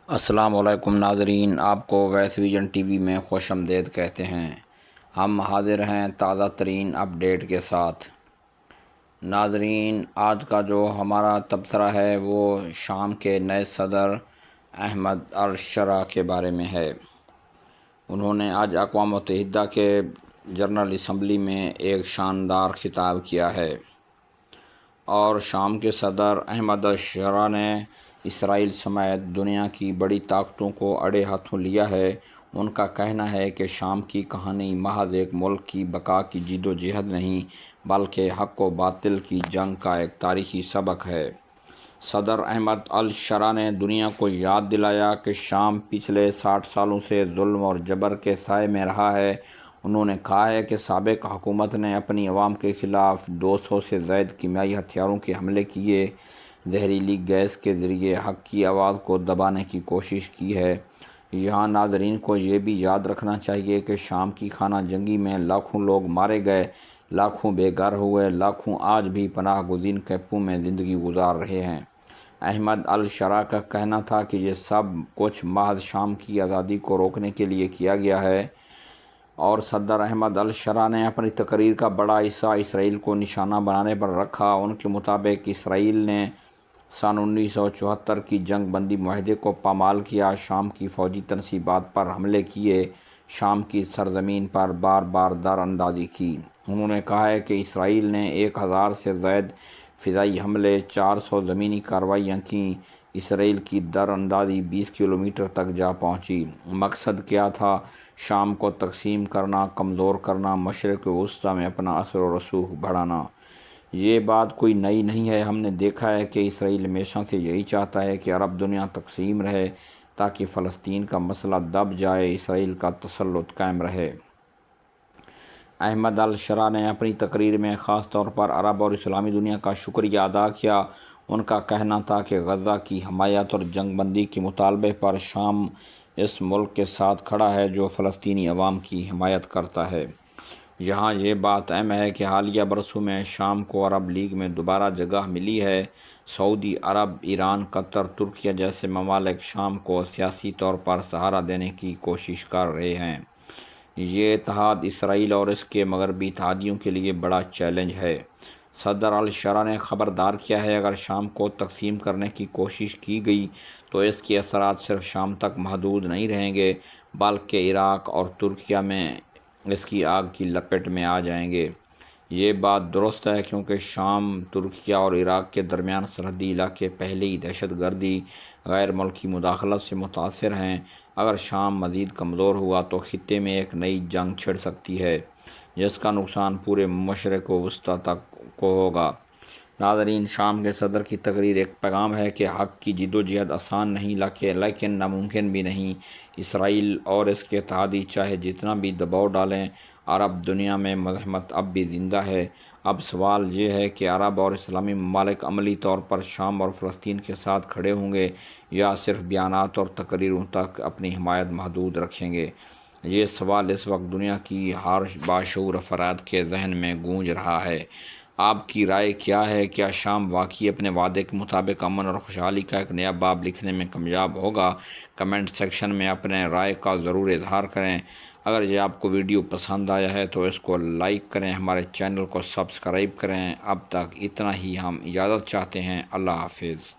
السلام علیکم ناظرین، آپ کو ویس ویژن ٹی وی میں خوش آمدید کہتے ہیں۔ ہم حاضر ہیں تازہ ترین اپڈیٹ کے ساتھ۔ ناظرین، آج کا جو ہمارا تبصرہ ہے وہ شام کے نئے صدر احمد الشرا کے بارے میں ہے۔ انہوں نے آج اقوام متحدہ کے جنرل اسمبلی میں ایک شاندار خطاب کیا ہے اور شام کے صدر احمد الشرا نے اسرائیل سمیت دنیا کی بڑی طاقتوں کو اڑے ہاتھوں لیا ہے۔ ان کا کہنا ہے کہ شام کی کہانی محض ایک ملک کی بقا کی جد و جہد نہیں بلکہ حق و باطل کی جنگ کا ایک تاریخی سبق ہے۔ صدر احمد الشرا نے دنیا کو یاد دلایا کہ شام پچھلے 60 سالوں سے ظلم اور جبر کے سائے میں رہا ہے۔ انہوں نے کہا ہے کہ سابق حکومت نے اپنی عوام کے خلاف 200 سے زائد کیمیائی ہتھیاروں کے حملے کیے، زہریلی گیس کے ذریعے حق کی آواز کو دبانے کی کوشش کی ہے۔ یہاں ناظرین کو یہ بھی یاد رکھنا چاہیے کہ شام کی خانہ جنگی میں لاکھوں لوگ مارے گئے، لاکھوں بے گھر ہوئے، لاکھوں آج بھی پناہ گزین کیمپوں میں زندگی گزار رہے ہیں۔ احمد الشرا کا کہنا تھا کہ یہ سب کچھ محض شام کی آزادی کو روکنے کے لیے کیا گیا ہے، اور صدر احمد الشرا نے اپنی تقریر کا بڑا حصہ اسرائیل کو نشانہ بنانے پر رکھا۔ ان کے مطابق اسرائیل نے سن 1974 کی جنگ بندی معاہدے کو پامال کیا، شام کی فوجی تنصیبات پر حملے کیے، شام کی سرزمین پر بار بار در اندازی کی۔ انہوں نے کہا ہے کہ اسرائیل نے 1000 سے زائد فضائی حملے، 400 زمینی کارروائیاں کیں۔ اسرائیل کی در اندازی 20 کلومیٹر تک جا پہنچی۔ مقصد کیا تھا؟ شام کو تقسیم کرنا، کمزور کرنا، مشرق وسطیٰ میں اپنا اثر و رسوخ بڑھانا۔ یہ بات کوئی نئی نہیں ہے۔ ہم نے دیکھا ہے کہ اسرائیل ہمیشہ سے یہی چاہتا ہے کہ عرب دنیا تقسیم رہے تاکہ فلسطین کا مسئلہ دب جائے، اسرائیل کا تسلط قائم رہے۔ احمد الشرا نے اپنی تقریر میں خاص طور پر عرب اور اسلامی دنیا کا شکریہ ادا کیا۔ ان کا کہنا تھا کہ غزہ کی حمایت اور جنگ بندی کے مطالبے پر شام اس ملک کے ساتھ کھڑا ہے جو فلسطینی عوام کی حمایت کرتا ہے۔ یہاں یہ بات اہم ہے کہ حالیہ برسوں میں شام کو عرب لیگ میں دوبارہ جگہ ملی ہے۔ سعودی عرب، ایران، قطر، ترکیہ جیسے ممالک شام کو سیاسی طور پر سہارا دینے کی کوشش کر رہے ہیں۔ یہ اتحاد اسرائیل اور اس کے مغربی اتحادیوں کے لیے بڑا چیلنج ہے۔ صدر الشرا نے خبردار کیا ہے، اگر شام کو تقسیم کرنے کی کوشش کی گئی تو اس کے اثرات صرف شام تک محدود نہیں رہیں گے بلکہ عراق اور ترکیہ میں اس کی آگ کی لپیٹ میں آ جائیں گے۔ یہ بات درست ہے کیونکہ شام، ترکیہ اور عراق کے درمیان سرحدی علاقے پہلے ہی دہشت گردی، غیر ملکی مداخلت سے متاثر ہیں۔ اگر شام مزید کمزور ہوا تو خطے میں ایک نئی جنگ چھڑ سکتی ہے جس کا نقصان پورے مشرق وسطیٰ تک کو ہوگا۔ ناظرین، شام کے صدر کی تقریر ایک پیغام ہے کہ حق کی جد و جہد آسان نہیں لیکن ناممکن بھی نہیں۔ اسرائیل اور اس کے اتحادی چاہے جتنا بھی دباؤ ڈالیں، عرب دنیا میں مزاحمت اب بھی زندہ ہے۔ اب سوال یہ ہے کہ عرب اور اسلامی ممالک عملی طور پر شام اور فلسطین کے ساتھ کھڑے ہوں گے یا صرف بیانات اور تقریروں تک اپنی حمایت محدود رکھیں گے؟ یہ سوال اس وقت دنیا کی ہر باشعور افراد کے ذہن میں گونج رہا ہے۔ آپ کی رائے کیا ہے؟ کیا شام واقعی اپنے وعدے کے مطابق امن اور خوشحالی کا ایک نیا باب لکھنے میں کامیاب ہوگا؟ کمنٹ سیکشن میں اپنے رائے کا ضرور اظہار کریں۔ اگر یہ آپ کو ویڈیو پسند آیا ہے تو اس کو لائک کریں، ہمارے چینل کو سبسکرائب کریں۔ اب تک اتنا ہی، ہم اجازت چاہتے ہیں۔ اللہ حافظ۔